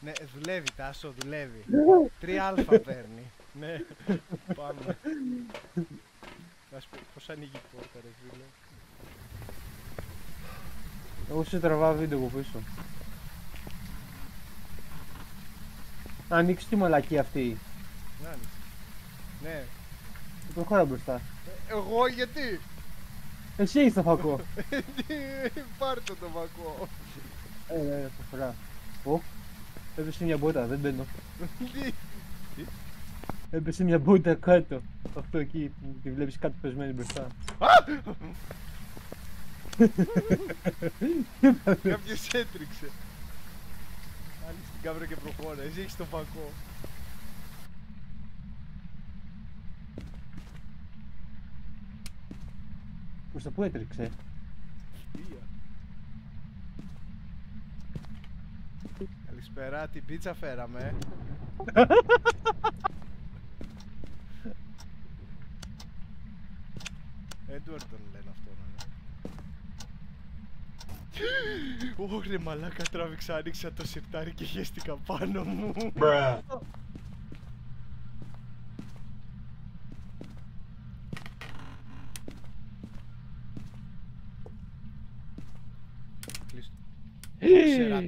Ναι, δουλεύει Τάσο, δουλεύει. 3α παίρνει. Ναι, πάμε. Να σου πω πώς ανοίγει η πόρτα ρε φίλε. Εγώ σε τραβάω βίντεο από πίσω. Να ανοίξει τη μαλακή αυτή. Να ανοίξει. Ναι. Προχώρα μπροστά. Εγώ γιατί. Εσύ έχεις το φακό. Πάρ' το φακό. Προχωρά. Ω, έπεσε μια μπότα, δεν μπαίνω. Έπεσε μια μπότα κάτω. Αυτό εκεί που τη βλέπεις κάτω πεσμένη μπροστά. Κάποιος έτριξε. Άνοιξε την κάμερα και προχώρα, εσύ έχεις το φακό. Προς τα πού έτριξε. Καλησπέρα, την πίτσα φέραμε. Έντουαρντ τον λένε αυτό να είναι. Ωρε μαλάκα, τράβηξα, άνοιξα το σιρτάρι και χέστηκα πάνω μου.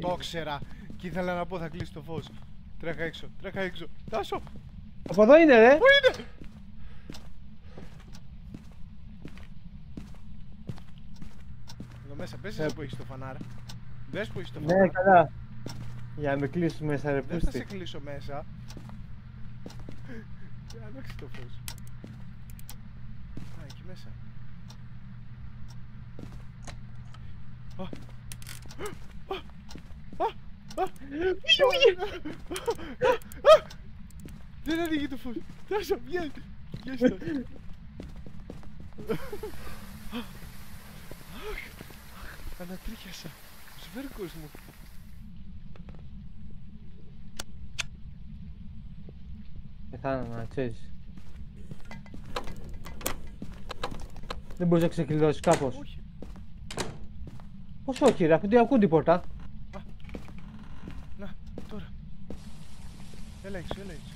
Το ξέρα. Και ήθελα να πω θα κλείσει το φως. Τρέχα έξω, τρέχα έξω. Τάσο! Από εδώ είναι ρε! Πού είναι! Εδώ μέσα, πες εσύ που έχεις το φανάρ. Δες που έχεις το φανάρ. Ναι, καλά. Για να με κλείσεις μέσα ρε Δεν θα σε πούστη. κλείσω μέσα. Άνοιξε το φως. Α, εκεί μέσα. Δεν ανοίγει το φως. Τάσο, βγες. Βγες το. Ανατρίχιασα. Σβέρκος μου. Πεθάνω να ξέρεις. Δεν μπορείς να ξεκλειδώσεις κάπως. Όχι. Πώς όχι ρε, αφού δεν ακούω τίποτα. Να, τώρα. Έλα έξω, έλα έξω.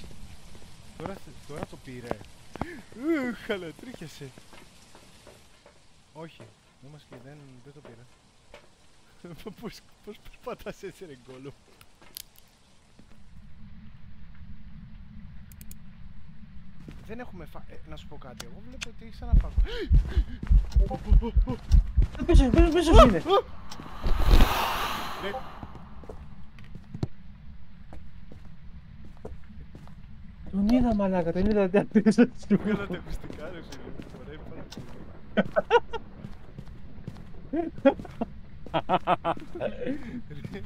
Τώρα το πήρε. Χαλατρίχιασε. Όχι. Όμως και δεν το πήρα. Πώς περπατάς έτσι ρε γκόλο. Δεν έχουμε να σου πω κάτι, εγώ βλέπω ότι έχεις ένα φάκο. Πίσω είναι. Τον είδα μαλάκα, τον είδα ότι απέσα σου. Βγάλα τα ακουστικά ρε φίλε, φοράει πάρα πολύ.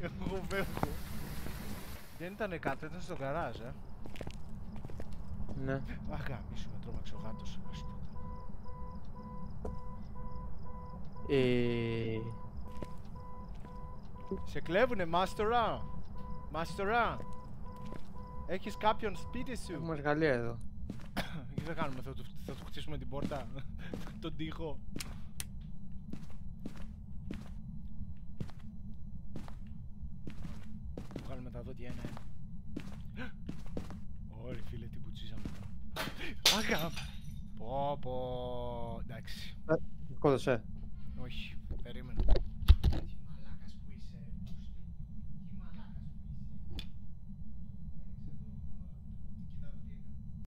Εγώ βέχω. Δεν ήτανε κάτω, ήταν στο γκαράζ, Ναι. Αγαμίσου με τρόμαξε ο γάτος. Σε κλέβουνε, μάστορα! Μάστορα! Έχεις κάποιον σπίτι σου! Έχουμε εργαλεία εδώ. Τι θα κάνουμε, θα του χτίσουμε την πόρτα, τον τοίχο. Θα βγάλουμε τα δόντια ένα-ένα. Ωρε φίλε, τι μπουτσίζαμε τώρα. Αγαμ! Πω. Εντάξει. Σκότωσε. Όχι.